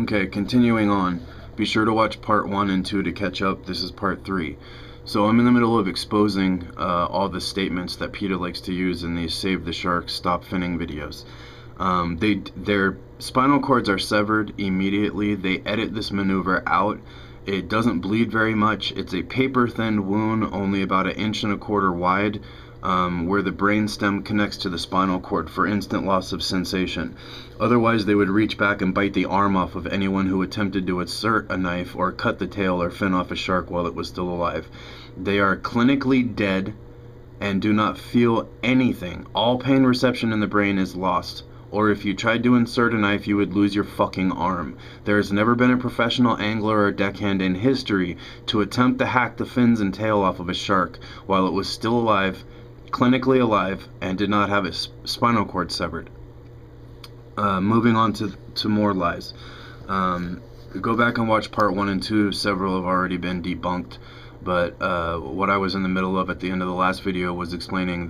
Okay, continuing on. Be sure to watch part 1 and 2 to catch up. This is part 3. So I'm in the middle of exposing all the statements that PETA likes to use in these Save the Sharks, Stop Finning videos. Their spinal cords are severed immediately. They edit this maneuver out. It doesn't bleed very much. It's a paper-thin wound, only about 1.25 inches wide, where the brain stem connects to the spinal cord for instant loss of sensation. Otherwise, they would reach back and bite the arm off of anyone who attempted to insert a knife or cut the tail or fin off a shark while it was still alive. They are clinically dead and do not feel anything. All pain reception in the brain is lost. Or if you tried to insert a knife, you would lose your fucking arm. There has never been a professional angler or deckhand in history to attempt to hack the fins and tail off of a shark while it was still alive, clinically alive, and did not have its spinal cord severed. Moving on to more lies. Go back and watch part 1 and 2. Several have already been debunked. But what I was in the middle of at the end of the last video was explaining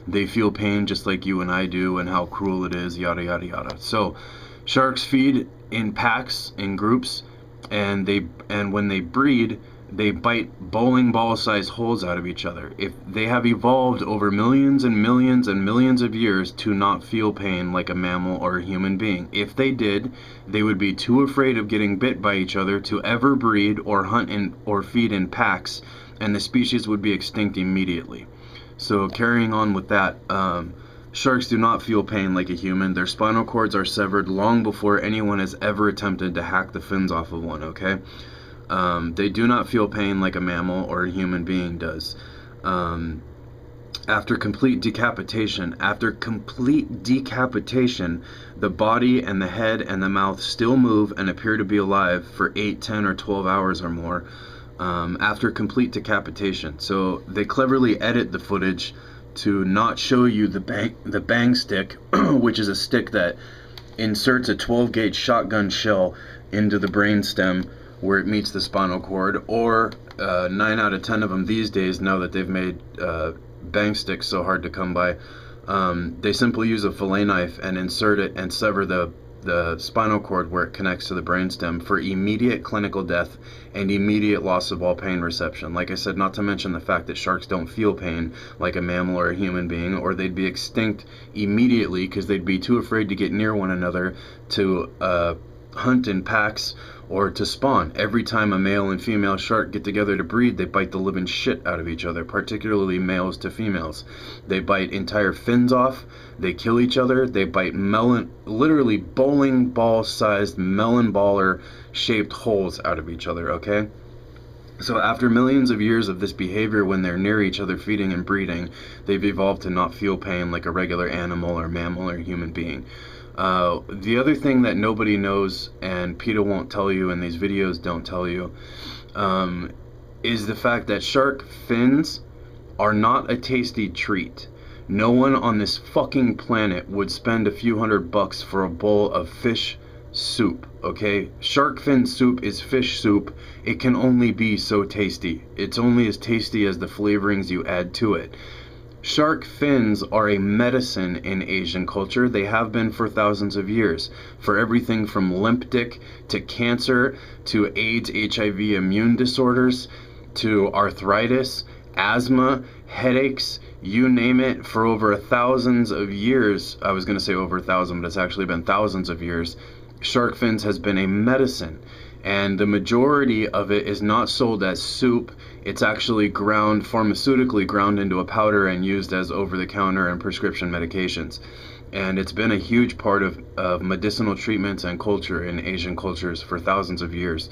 they feel pain just like you and I do, and how cruel it is, yada yada yada. So sharks feed in packs, in groups, and when they breed, they bite bowling ball sized holes out of each other. If they have evolved over millions and millions and millions of years to not feel pain like a mammal or a human being. If they did, they would be too afraid of getting bit by each other to ever breed or hunt or feed in packs, and the species would be extinct immediately. So carrying on with that, sharks do not feel pain like a human. Their spinal cords are severed long before anyone has ever attempted to hack the fins off of one, okay? They do not feel pain like a mammal or a human being does. After complete decapitation, the body and the head and the mouth still move and appear to be alive for 8, 10, or 12 hours or more after complete decapitation. So they cleverly edit the footage to not show you the bang stick, which is a stick that inserts a 12-gauge shotgun shell into the brain stem where it meets the spinal cord, or 9 out of 10 of them these days, now that they've made bang sticks so hard to come by, they simply use a fillet knife and insert it and sever the spinal cord where it connects to the brainstem for immediate clinical death and immediate loss of all pain reception. Like I said, not to mention the fact that sharks don't feel pain like a mammal or a human being, or they'd be extinct immediately because they'd be too afraid to get near one another to hunt in packs or to spawn. Every time a male and female shark get together to breed, they bite the living shit out of each other, particularly males to females. They bite entire fins off, they kill each other, they bite literally bowling ball sized melon baller shaped holes out of each other, okay? So after millions of years of this behavior, when they're near each other feeding and breeding, they've evolved to not feel pain like a regular animal or mammal or human being. The other thing that nobody knows, and PETA won't tell you and these videos don't tell you, is the fact that shark fins are not a tasty treat. No one on this fucking planet would spend a few $100 for a bowl of fish soup, okay? Shark fin soup is fish soup. It can only be so tasty. It's only as tasty as the flavorings you add to it. Shark fins are a medicine in Asian culture. They have been for thousands of years, for everything from limp dick to cancer to AIDS, HIV, immune disorders to arthritis, asthma, headaches, you name it. For over thousands of years, I was going to say over 1,000, but it's actually been thousands of years, shark fins has been a medicine. And the majority of it is not sold as soup. It's actually ground, pharmaceutically ground into a powder and used as over-the-counter and prescription medications. And it's been a huge part of medicinal treatments and culture in Asian cultures for thousands of years.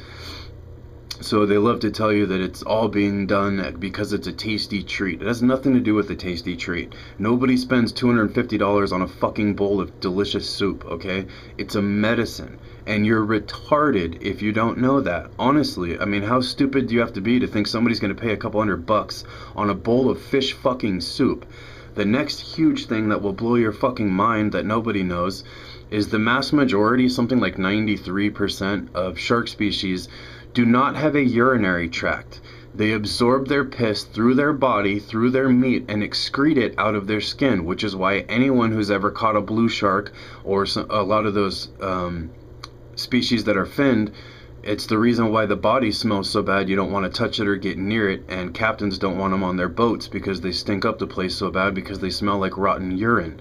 So they love to tell you that it's all being done because it's a tasty treat. It has nothing to do with a tasty treat. Nobody spends $250 on a fucking bowl of delicious soup, okay? It's a medicine. And you're retarded if you don't know that. Honestly, I mean, how stupid do you have to be to think somebody's going to pay a couple $100 on a bowl of fish fucking soup? The next huge thing that will blow your fucking mind that nobody knows is the mass majority, something like 93% of shark species, do not have a urinary tract. They absorb their piss through their body, through their meat, and excrete it out of their skin, which is why anyone who's ever caught a blue shark or a lot of those species that are finned, it's the reason why the body smells so bad you don't want to touch it or get near it, and captains don't want them on their boats because they stink up the place so bad because they smell like rotten urine.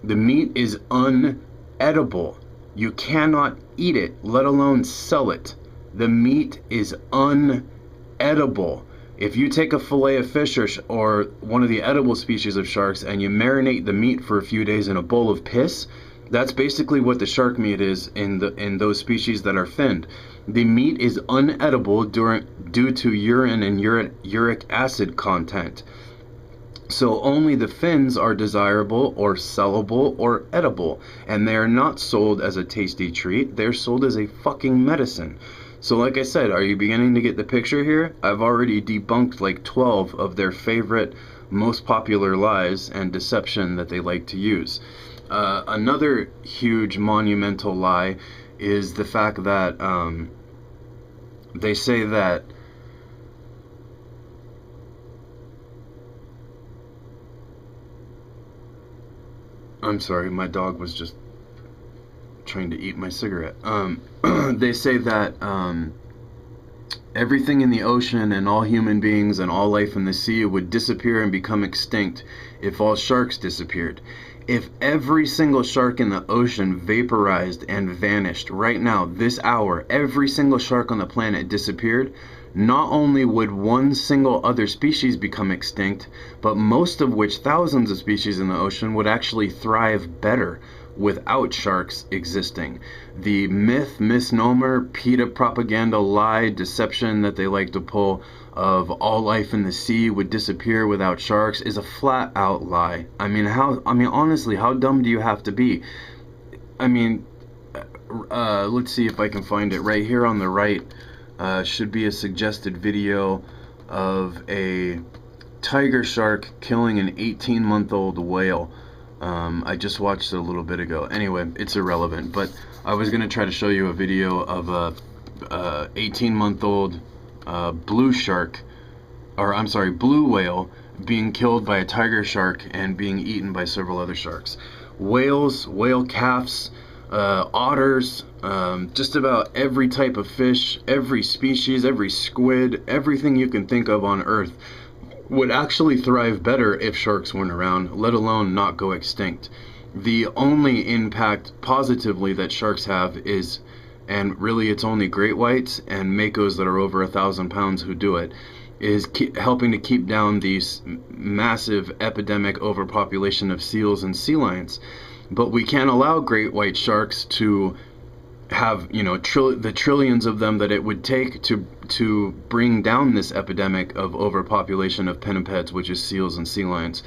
The meat is unedible. You cannot eat it, let alone sell it. The meat is unedible. If you take a fillet of fish or one of the edible species of sharks and you marinate the meat for a few days in a bowl of piss, that's basically what the shark meat is in those species that are finned. The meat is unedible due to urine and uric acid content. So only the fins are desirable or sellable or edible, and they are not sold as a tasty treat. They're sold as a fucking medicine. So like I said, are you beginning to get the picture here? I've already debunked like 12 of their favorite, most popular lies and deception that they like to use. Another huge monumental lie is the fact that they say that I'm sorry, my dog was just trying to eat my cigarette. They say that everything in the ocean and all human beings and all life in the sea would disappear and become extinct if all sharks disappeared. If every single shark in the ocean vaporized and vanished right now, this hour, every single shark on the planet disappeared, not only would one single other species become extinct, but most of which, thousands of species in the ocean, would actually thrive better without sharks existing. The myth, misnomer, PETA propaganda, lie, deception that they like to pull of all life in the sea would disappear without sharks is a flat out lie. I mean, honestly, how dumb do you have to be? I mean, let's see if I can find it. Right here on the right should be a suggested video of a tiger shark killing an 18-month-old whale. I just watched it a little bit ago. Anyway, it's irrelevant, but I was going to try to show you a video of a 18-month-old blue whale being killed by a tiger shark and being eaten by several other sharks. Whales, whale calves, otters, just about every type of fish, every species, every squid, everything you can think of on Earth would actually thrive better if sharks weren't around, let alone not go extinct. The only impact positively that sharks have is, and really it's only great whites and makos that are over 1,000 pounds who do it, is helping to keep down these massive epidemic overpopulation of seals and sea lions. But we can't allow great white sharks to have, you know, the trillions of them that it would take to bring down this epidemic of overpopulation of pinnipeds, which is seals and sea lions.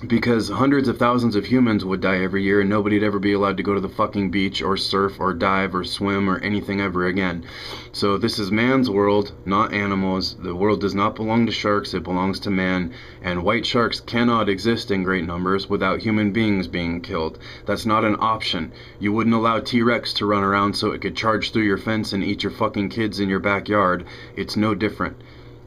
Because hundreds of thousands of humans would die every year and nobody'd ever be allowed to go to the fucking beach or surf or dive or swim or anything ever again. So this is man's world, not animals. The world does not belong to sharks, it belongs to man. And white sharks cannot exist in great numbers without human beings being killed. That's not an option. You wouldn't allow T-Rex to run around so it could charge through your fence and eat your fucking kids in your backyard. It's no different.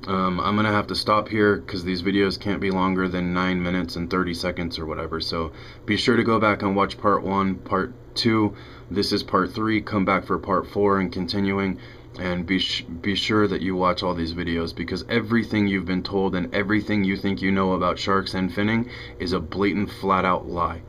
I'm gonna have to stop here because these videos can't be longer than 9 minutes and 30 seconds or whatever, so be sure to go back and watch part 1, part 2, this is part 3, come back for part 4 and continuing, and be sure that you watch all these videos, because everything you've been told and everything you think you know about sharks and finning is a blatant flat out lie.